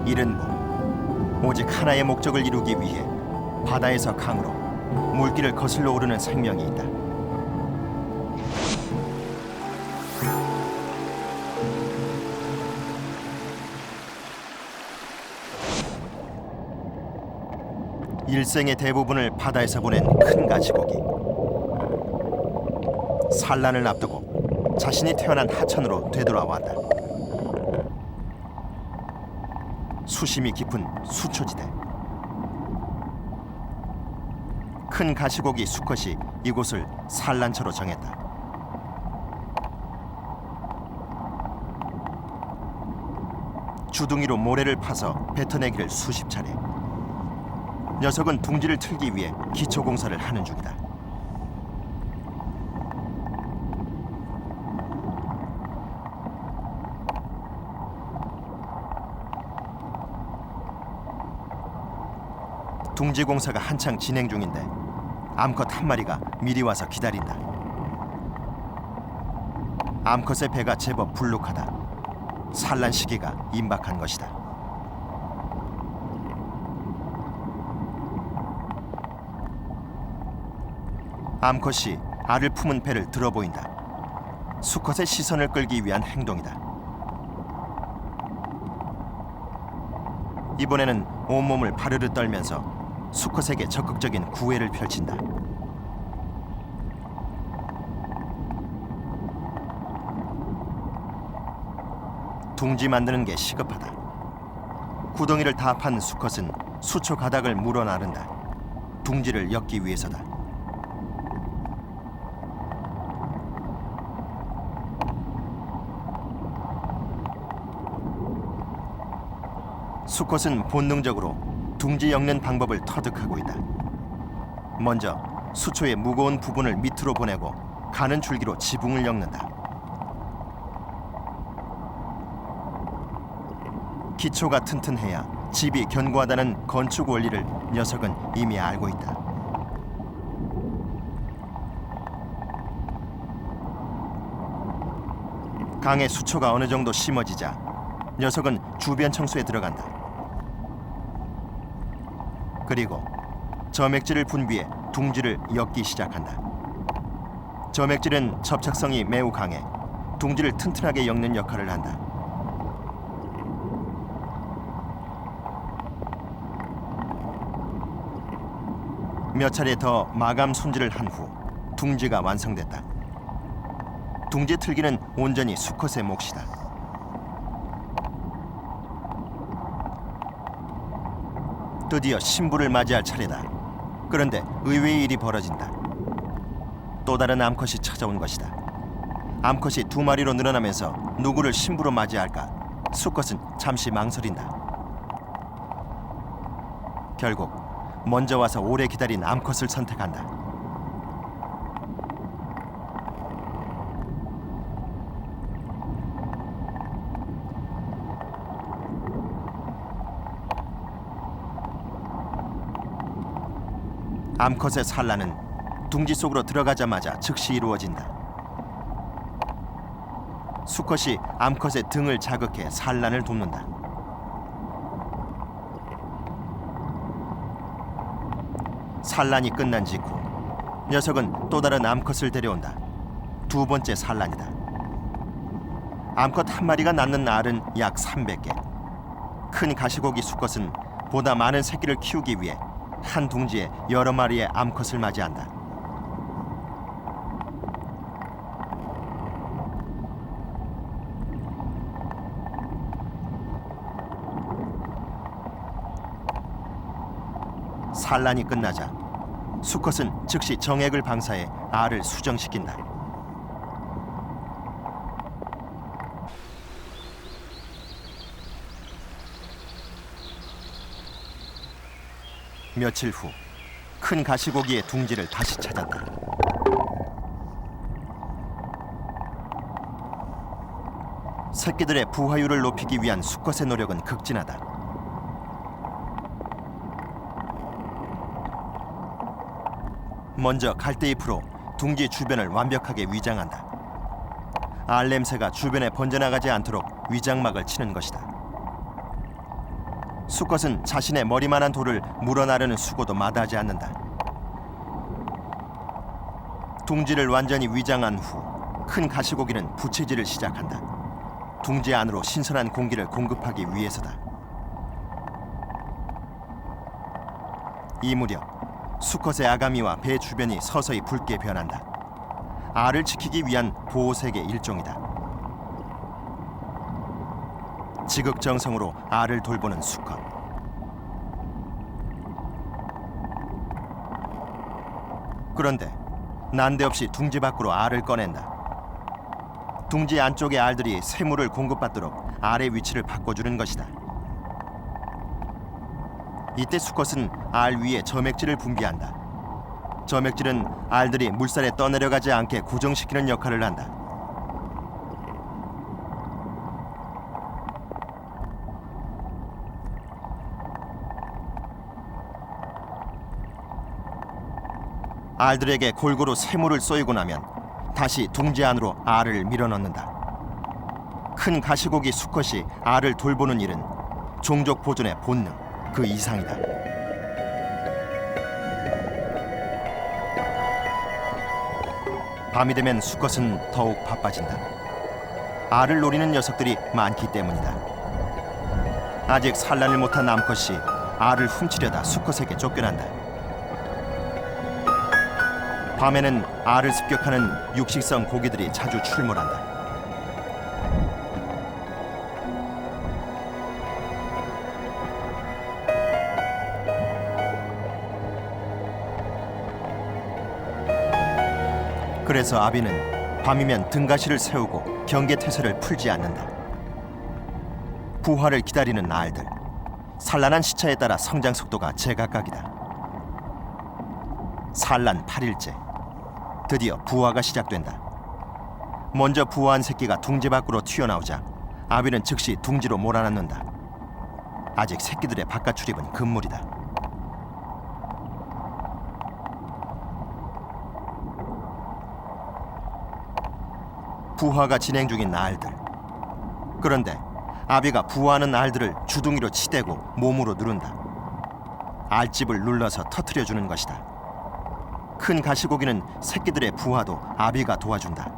이른봄, 오직 하나의 목적을 이루기 위해 바다에서 강으로 물길을 거슬러 오르는 생명이 있다. 일생의 대부분을 바다에서 보낸 큰 가시고기. 산란을 앞두고 자신이 태어난 하천으로 되돌아왔다. 수심이 깊은 수초지대. 큰 가시고기 수컷이 이곳을 산란처로 정했다. 주둥이로 모래를 파서 뱉어내기를 수십 차례. 녀석은 둥지를 틀기 위해 기초 공사를 하는 중이다. 둥지 공사가 한창 진행 중인데 암컷 한 마리가 미리 와서 기다린다. 암컷의 배가 제법 불룩하다. 산란 시기가 임박한 것이다. 암컷이 알을 품은 배를 들어 보인다. 수컷의 시선을 끌기 위한 행동이다. 이번에는 온몸을 바르르 떨면서 수컷에게 적극적인 구애를 펼친다. 둥지 만드는 게 시급하다. 구덩이를 다 판 수컷은 수초 가닥을 물어 나른다. 둥지를 엮기 위해서다. 수컷은 본능적으로 둥지 엮는 방법을 터득하고 있다. 먼저 수초의 무거운 부분을 밑으로 보내고 가는 줄기로 지붕을 엮는다. 기초가 튼튼해야 집이 견고하다는 건축 원리를 녀석은 이미 알고 있다. 강의 수초가 어느 정도 심어지자 녀석은 주변 청소에 들어간다. 그리고 점액질을 분비해 둥지를 엮기 시작한다. 점액질은 접착성이 매우 강해 둥지를 튼튼하게 엮는 역할을 한다. 몇 차례 더 마감 손질을 한 후 둥지가 완성됐다. 둥지 틀기는 온전히 수컷의 몫이다. 드디어 신부를 맞이할 차례다. 그런데 의외의 일이 벌어진다. 또 다른 암컷이 찾아온 것이다. 암컷이 두 마리로 늘어나면서 누구를 신부로 맞이할까? 수컷은 잠시 망설인다. 결국 먼저 와서 오래 기다린 암컷을 선택한다. 암컷의 산란은 둥지 속으로 들어가자마자 즉시 이루어진다. 수컷이 암컷의 등을 자극해 산란을 돕는다. 산란이 끝난 직후 녀석은 또 다른 암컷을 데려온다. 두 번째 산란이다. 암컷 한 마리가 낳는 알은 약 300개. 큰 가시고기 수컷은 보다 많은 새끼를 키우기 위해 한 둥지에 여러 마리의 암컷을 맞이한다. 산란이 끝나자 수컷은 즉시 정액을 방사해 알을 수정시킨다. 며칠 후 큰 가시고기의 둥지를 다시 찾았다. 새끼들의 부화율을 높이기 위한 수컷의 노력은 극진하다. 먼저 갈대잎으로 둥지 주변을 완벽하게 위장한다. 알 냄새가 주변에 번져나가지 않도록 위장막을 치는 것이다. 수컷은 자신의 머리만한 돌을 물어나르는 수고도 마다하지 않는다. 둥지를 완전히 위장한 후 큰 가시고기는 부채질을 시작한다. 둥지 안으로 신선한 공기를 공급하기 위해서다. 이 무렵 수컷의 아가미와 배 주변이 서서히 붉게 변한다. 알을 지키기 위한 보호색의 일종이다. 지극정성으로 알을 돌보는 수컷. 그런데 난데없이 둥지 밖으로 알을 꺼낸다. 둥지 안쪽의 알들이 새물을 공급받도록 알의 위치를 바꿔주는 것이다. 이때 수컷은 알 위에 점액질을 분비한다. 점액질은 알들이 물살에 떠내려가지 않게 고정시키는 역할을 한다. 알들에게 골고루 새물을 쏘이고 나면 다시 둥지 안으로 알을 밀어넣는다. 큰 가시고기 수컷이 알을 돌보는 일은 종족 보존의 본능 그 이상이다. 밤이 되면 수컷은 더욱 바빠진다. 알을 노리는 녀석들이 많기 때문이다. 아직 산란을 못한 암컷이 알을 훔치려다 수컷에게 쫓겨난다. 밤에는 알을 습격하는 육식성 고기들이 자주 출몰한다. 그래서 아비는 밤이면 등가시를 세우고 경계태세를 풀지 않는다. 부화를 기다리는 알들, 산란한 시차에 따라 성장 속도가 제각각이다. 산란 8일째, 드디어 부화가 시작된다. 먼저 부화한 새끼가 둥지 밖으로 튀어나오자 아비는 즉시 둥지로 몰아넣는다. 아직 새끼들의 바깥 출입은 금물이다. 부화가 진행 중인 알들. 그런데 아비가 부화하는 알들을 주둥이로 치대고 몸으로 누른다. 알집을 눌러서 터뜨려주는 것이다. 큰 가시고기는 새끼들의 부화도 아비가 도와준다.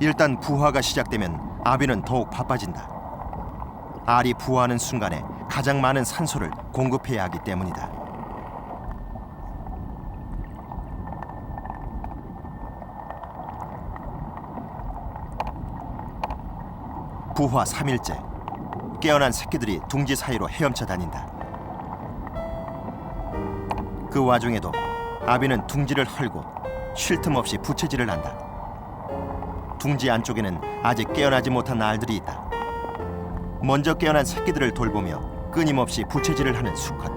일단 부화가 시작되면 아비는 더욱 바빠진다. 알이 부화하는 순간에 가장 많은 산소를 공급해야 하기 때문이다. 부화 3일째, 깨어난 새끼들이 둥지 사이로 헤엄쳐 다닌다. 그 와중에도 아비는 둥지를 헐고 쉴 틈 없이 부채질을 한다. 둥지 안쪽에는 아직 깨어나지 못한 알들이 있다. 먼저 깨어난 새끼들을 돌보며 끊임없이 부채질을 하는 수컷.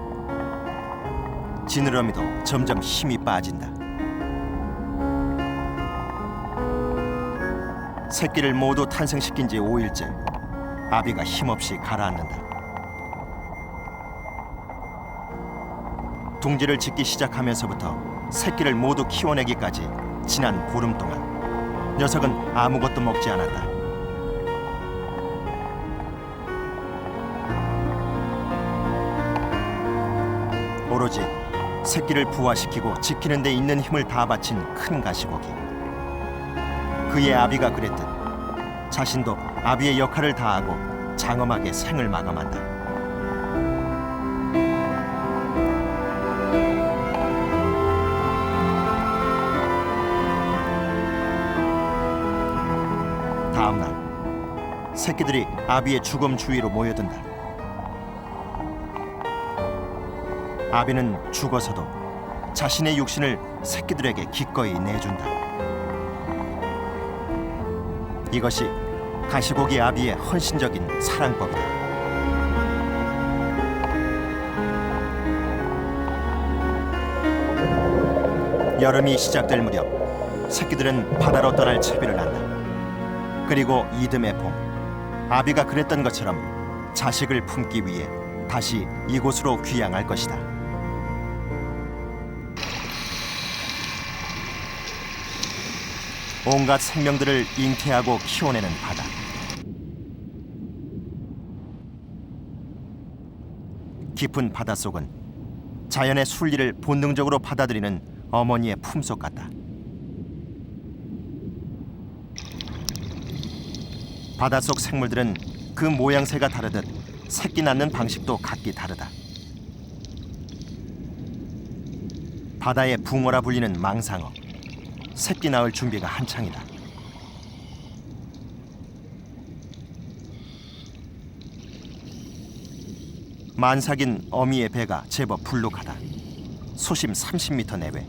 지느러미도 점점 힘이 빠진다. 새끼를 모두 탄생시킨 지 5일째, 아비가 힘없이 가라앉는다. 둥지를 짓기 시작하면서부터 새끼를 모두 키워내기까지 지난 보름 동안 녀석은 아무것도 먹지 않았다. 오로지 새끼를 부화시키고 지키는 데 있는 힘을 다 바친 큰 가시고기. 그의 아비가 그랬듯 자신도 아비의 역할을 다하고 장엄하게 생을 마감한다. 다음 날 새끼들이 아비의 죽음 주위로 모여든다. 아비는 죽어서도 자신의 육신을 새끼들에게 기꺼이 내준다. 이것이 가시고기 아비의 헌신적인 사랑법이다. 여름이 시작될 무렵 새끼들은 바다로 떠날 채비를 한다. 그리고 이듬해 봄, 아비가 그랬던 것처럼 자식을 품기 위해 다시 이곳으로 귀향할 것이다. 온갖 생명들을 잉태하고 키워내는 바다. 깊은 바닷속은 자연의 순리를 본능적으로 받아들이는 어머니의 품속 같다. 바닷속 생물들은 그 모양새가 다르듯 새끼 낳는 방식도 각기 다르다. 바다의 붕어라 불리는 망상어. 새끼 낳을 준비가 한창이다. 만삭인 어미의 배가 제법 불룩하다. 수심 30m 내외.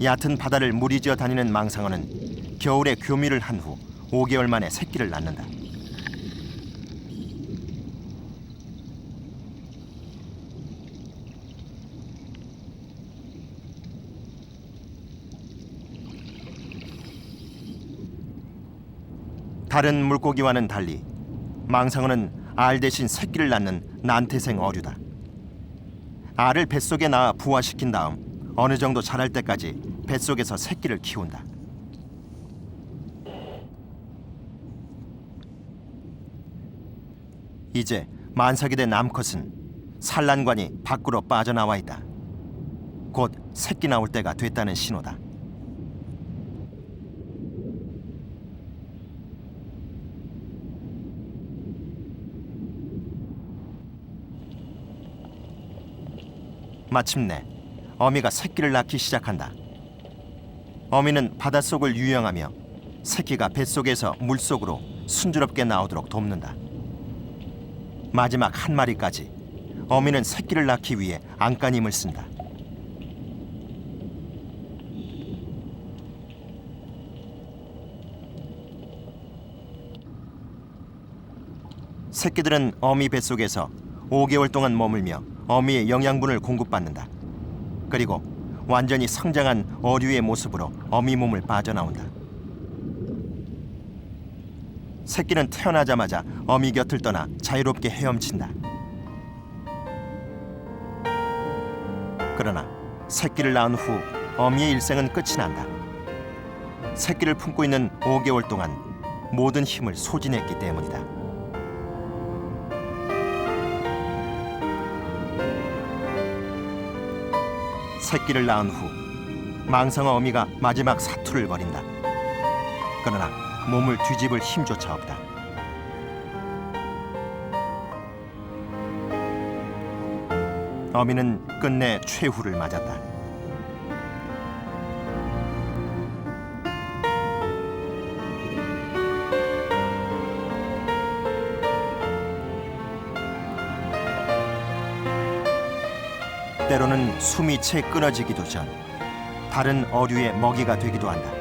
얕은 바다를 무리지어 다니는 망상어는 겨울에 교미를 한 후 5개월 만에 새끼를 낳는다. 다른 물고기와는 달리 망상어는 알 대신 새끼를 낳는 난태생 어류다. 알을 뱃속에 낳아 부화시킨 다음 어느 정도 자랄 때까지 뱃속에서 새끼를 키운다. 이제 만삭이 된 암컷은 산란관이 밖으로 빠져나와 있다. 곧 새끼 나올 때가 됐다는 신호다. 마침내 어미가 새끼를 낳기 시작한다. 어미는 바닷속을 유영하며 새끼가 뱃속에서 물속으로 순조롭게 나오도록 돕는다. 마지막 한 마리까지 어미는 새끼를 낳기 위해 안간힘을 쓴다. 새끼들은 어미 뱃속에서 5개월 동안 머물며 어미의 영양분을 공급받는다. 그리고 완전히 성장한 어류의 모습으로 어미 몸을 빠져나온다. 새끼는 태어나자마자 어미 곁을 떠나 자유롭게 헤엄친다. 그러나 새끼를 낳은 후 어미의 일생은 끝이 난다. 새끼를 품고 있는 5개월 동안 모든 힘을 소진했기 때문이다. 새끼를 낳은 후 망상어 어미가 마지막 사투를 벌인다. 그러나 몸을 뒤집을 힘조차 없다. 어미는 끝내 최후를 맞았다. 때로는 숨이 채 끊어지기도 전 다른 어류의 먹이가 되기도 한다.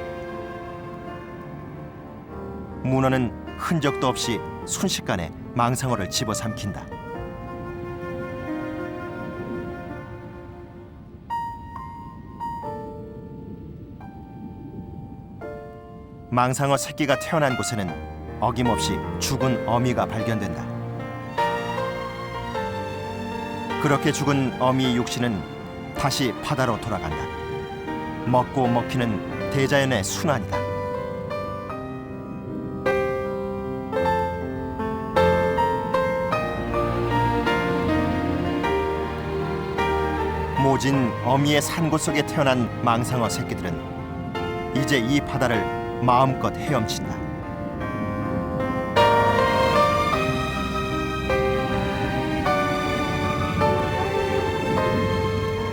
문어는 흔적도 없이 순식간에 망상어를 집어삼킨다. 망상어 새끼가 태어난 곳에는 어김없이 죽은 어미가 발견된다. 그렇게 죽은 어미의 육신은 다시 바다로 돌아간다. 먹고 먹히는 대자연의 순환이다. 모진 어미의 산곳 속에 태어난 망상어 새끼들은 이제 이 바다를 마음껏 헤엄친다.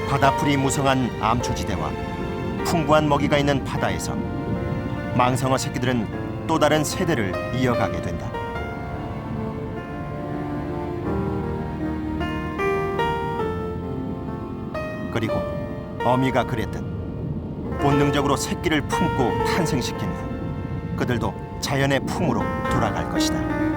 바다풀이 무성한 암초지대와 풍부한 먹이가 있는 바다에서 망상어 새끼들은 또 다른 세대를 이어가게 된다. 그리고 어미가 그랬듯 본능적으로 새끼를 품고 탄생시킨 후 그들도 자연의 품으로 돌아갈 것이다.